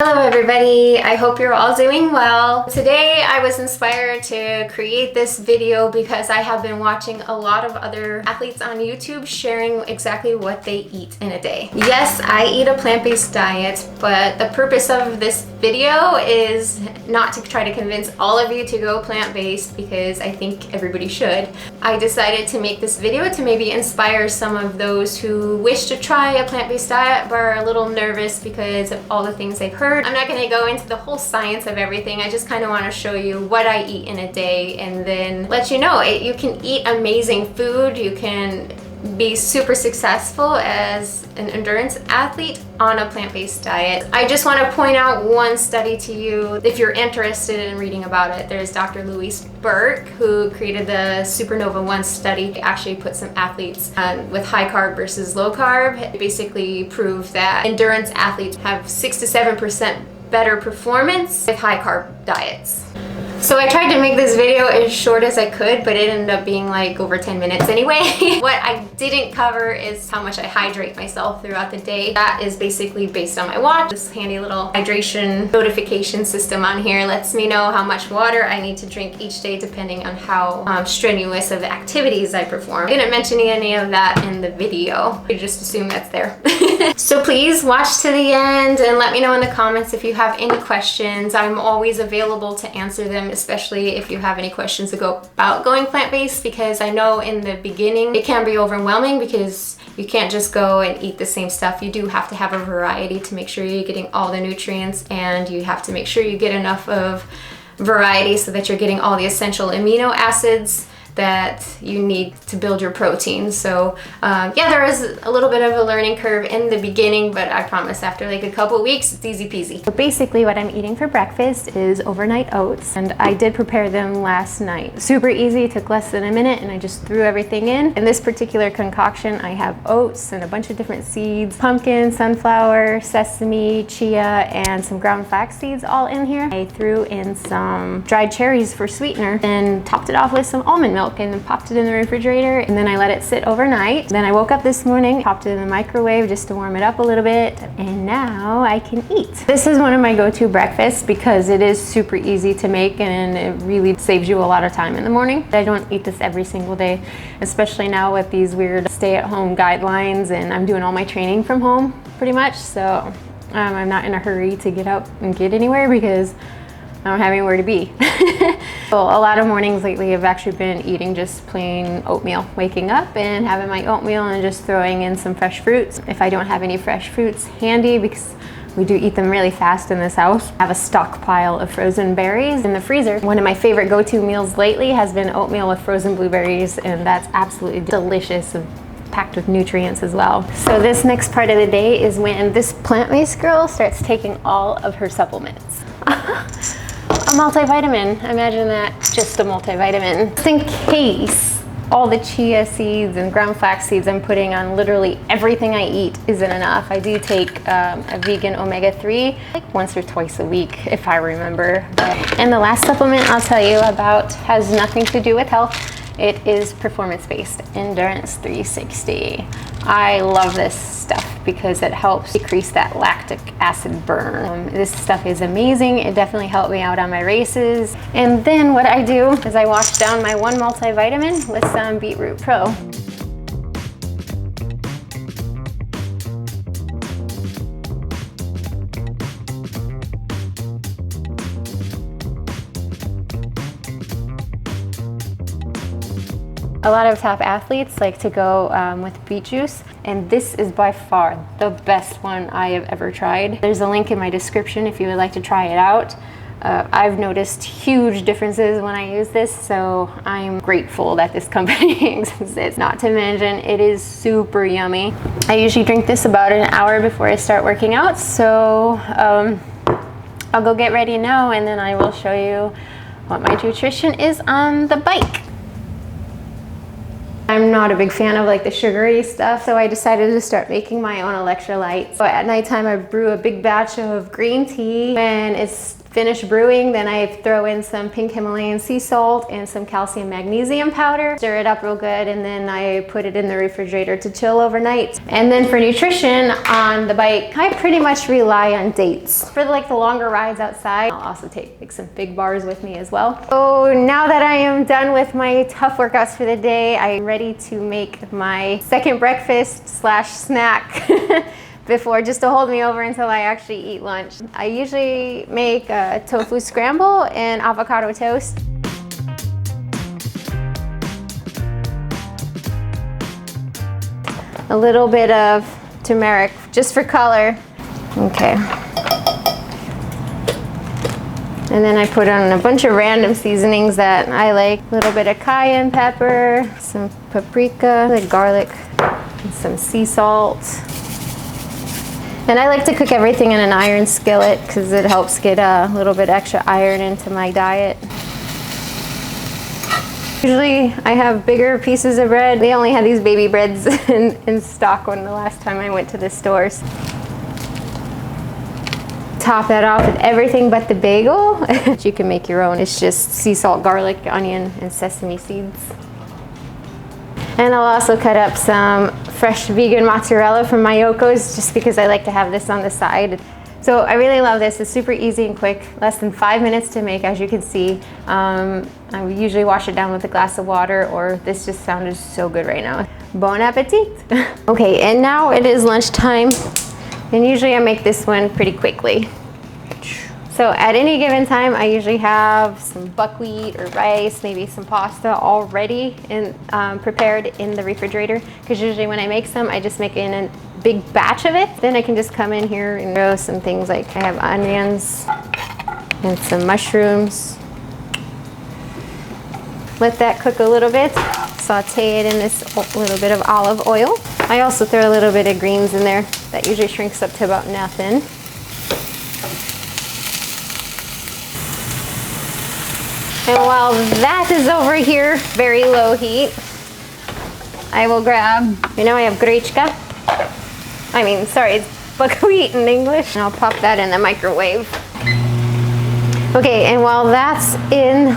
Hello everybody, I hope you're all doing well. Today I was inspired to create this video because I have been watching a lot of other athletes on YouTube sharing exactly what they eat in a day. Yes, I eat a plant-based diet, but the purpose of this video is not to try to convince all of you to go plant-based because I think everybody should. I decided to make this video to maybe inspire some of those who wish to try a plant-based diet but are a little nervous because of all the things they've heard. I'm not going to go into the whole science of everything. I just kind of want to show you what I eat in a day and then let you know you can eat amazing food. You can be super successful as an endurance athlete on a plant-based diet. I just want to point out one study to you if you're interested in reading about it. There's Dr. Louise Burke who created the Supernova 1 study. He actually put some athletes with high carb versus low carb. It basically proved that endurance athletes have 6 to 7% better performance with high carb diets. So I tried to make this video as short as I could, but it ended up being like over 10 minutes anyway. What I didn't cover is how much I hydrate myself throughout the day. That is basically based on my watch. This handy little hydration notification system on here lets me know how much water I need to drink each day depending on how strenuous of activities I perform. I didn't mention any of that in the video. You just assume that's there. So please watch to the end and let me know in the comments if you have any questions. I'm always available to answer them, especially if you have any questions about going plant-based, because I know in the beginning it can be overwhelming because you can't just go and eat the same stuff. You do have to have a variety to make sure you're getting all the nutrients, and you have to make sure you get enough of variety so that you're getting all the essential amino acids that you need to build your protein. So yeah, there is a little bit of a learning curve in the beginning, but I promise after like a couple weeks, it's easy peasy. So basically what I'm eating for breakfast is overnight oats, and I did prepare them last night. Super easy, took less than a minute, and I just threw everything in. In this particular concoction, I have oats and a bunch of different seeds, pumpkin, sunflower, sesame, chia, and some ground flax seeds all in here. I threw in some dried cherries for sweetener, then topped it off with some almond milk and then popped it in the refrigerator, and then I let it sit overnight. Then I woke up this morning, popped it in the microwave just to warm it up a little bit, and now I can eat. This is one of my go-to breakfasts because it is super easy to make and it really saves you a lot of time in the morning. I don't eat this every single day, especially now with these weird stay-at-home guidelines, and I'm doing all my training from home pretty much, so I'm not in a hurry to get up and get anywhere because I don't have anywhere to be. So a lot of mornings lately I've actually been eating just plain oatmeal, waking up and having my oatmeal and just throwing in some fresh fruits. If I don't have any fresh fruits handy, because we do eat them really fast in this house, I have a stockpile of frozen berries in the freezer. One of my favorite go-to meals lately has been oatmeal with frozen blueberries, and that's absolutely delicious and packed with nutrients as well. So this next part of the day is when this plant-based girl starts taking all of her supplements. A multivitamin, imagine that, just a multivitamin. Just in case all the chia seeds and ground flax seeds I'm putting on literally everything I eat isn't enough, I do take a vegan omega-3 like once or twice a week if I remember. And the last supplement I'll tell you about has nothing to do with health. It is performance-based, Endurance 360. I love this stuff because it helps decrease that lactic acid burn. This stuff is amazing. It definitely helped me out on my races. And then what I do is I wash down my one multivitamin with some Beetroot Pro. A lot of top athletes like to go with beet juice, and this is by far the best one I have ever tried. There's a link in my description if you would like to try it out. I've noticed huge differences when I use this, so I'm grateful that this company exists. Not to mention, it is super yummy. I usually drink this about an hour before I start working out, so I'll go get ready now and then I will show you what my nutrition is on the bike. I'm not a big fan of like the sugary stuff, so I decided to start making my own electrolytes. So at nighttime I brew a big batch of green tea. When it's finish brewing, then I throw in some pink Himalayan sea salt and some calcium magnesium powder. Stir it up real good, and then I put it in the refrigerator to chill overnight. And then for nutrition on the bike, I pretty much rely on dates. For like the longer rides outside, I'll also take like some big bars with me as well. So now that I am done with my tough workouts for the day, I'm ready to make my second breakfast slash snack before, just to hold me over until I actually eat lunch. I usually make a tofu scramble and avocado toast. A little bit of turmeric, just for color. Okay. And then I put on a bunch of random seasonings that I like. A little bit of cayenne pepper, some paprika, like garlic, and some sea salt. And I like to cook everything in an iron skillet because it helps get a little bit extra iron into my diet. Usually I have bigger pieces of bread. They only had these baby breads in stock when the last time I went to the stores. Top that off with everything but the bagel. You can make your own. It's just sea salt, garlic, onion, and sesame seeds. And I'll also cut up some fresh vegan mozzarella from Mayoko's, just because I like to have this on the side. So I really love this. It's super easy and quick, less than 5 minutes to make, as you can see. I usually wash it down with a glass of water, or this just sounded so good right now. Bon appetit. Okay, and now it is lunchtime, and usually I make this one pretty quickly. So at any given time, I usually have some buckwheat or rice, maybe some pasta already prepared in the refrigerator. Because usually when I make some, I just make it in a big batch of it. Then I can just come in here and throw some things like I have onions and some mushrooms. Let that cook a little bit. Saute it in this little bit of olive oil. I also throw a little bit of greens in there. That usually shrinks up to about nothing. And while that is over here, very low heat, I will grab, I have grechka. It's buckwheat in English. And I'll pop that in the microwave. Okay, and while that's in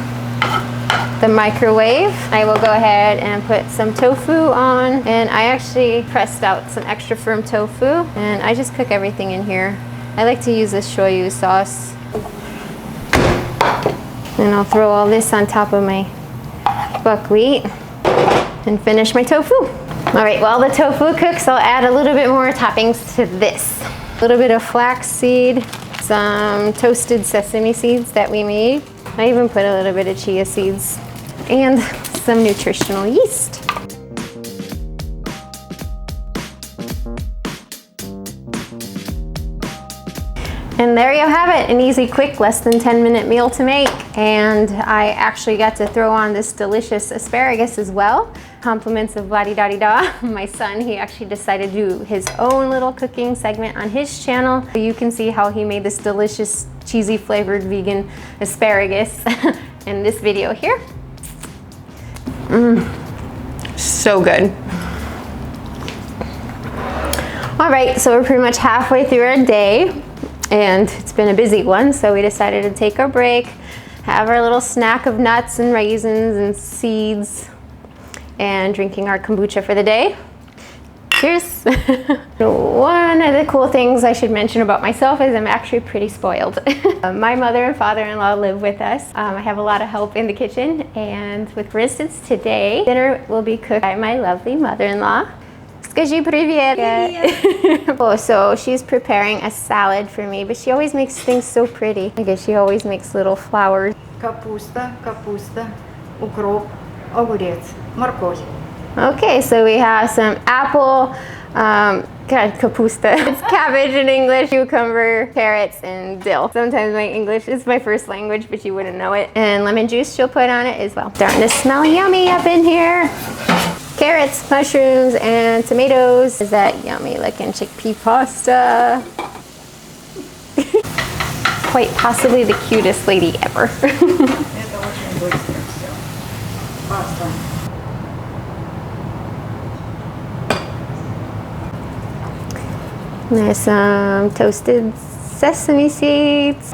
the microwave, I will go ahead and put some tofu on. And I actually pressed out some extra firm tofu, and I just cook everything in here. I like to use this shoyu sauce. And I'll throw all this on top of my buckwheat and finish my tofu. All right, while the tofu cooks, I'll add a little bit more toppings to this. A little bit of flax seed, some toasted sesame seeds that we made. I even put a little bit of chia seeds and some nutritional yeast. And there you have it, an easy, quick, less than 10-minute meal to make. And I actually got to throw on this delicious asparagus as well. Compliments of la-di-da-di-da. My son, he actually decided to do his own little cooking segment on his channel. You can see how he made this delicious, cheesy flavored vegan asparagus in this video here. So good. All right, so we're pretty much halfway through our day. And it's been a busy one, so we decided to take our break, have our little snack of nuts and raisins and seeds, and drinking our kombucha for the day. Cheers. One of the cool things I should mention about myself is I'm actually pretty spoiled. My mother and father-in-law live with us. I have a lot of help in the kitchen, and for instance, today, dinner will be cooked by my lovely mother-in-law. Скажи привет. Oh, so she's preparing a salad for me, but she always makes things so pretty. I guess she always makes little flowers. Капуста, укроп, огурец, морковь. Okay, so we have some apple, kapusta. It's cabbage in English, cucumber, carrots, and dill. Sometimes my English is my first language, but you wouldn't know it. And lemon juice she'll put on it as well. Starting to smell yummy up in here. Carrots, mushrooms, and tomatoes. Is that yummy looking chickpea pasta? Quite possibly the cutest lady ever. Это очень быстро все. Паста. There's some toasted sesame seeds.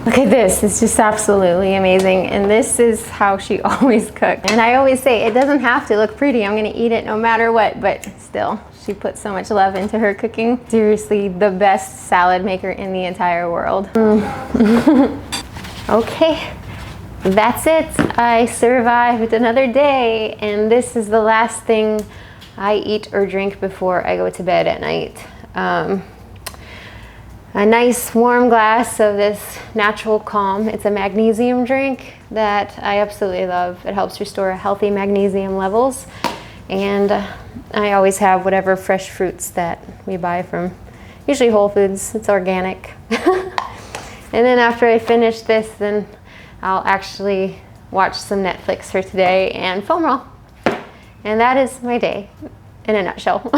Look at this, it's just absolutely amazing. And this is how she always cooked. And I always say, it doesn't have to look pretty. I'm gonna eat it no matter what, but still, she puts so much love into her cooking. Seriously, the best salad maker in the entire world. Okay, that's it. I survived another day, and this is the last thing I eat or drink before I go to bed at night. A nice warm glass of this Natural Calm. It's a magnesium drink that I absolutely love. It helps restore healthy magnesium levels. And I always have whatever fresh fruits that we buy from, usually Whole Foods. It's organic. And then after I finish this, then I'll actually watch some Netflix for today and foam roll. And that is my day in a nutshell.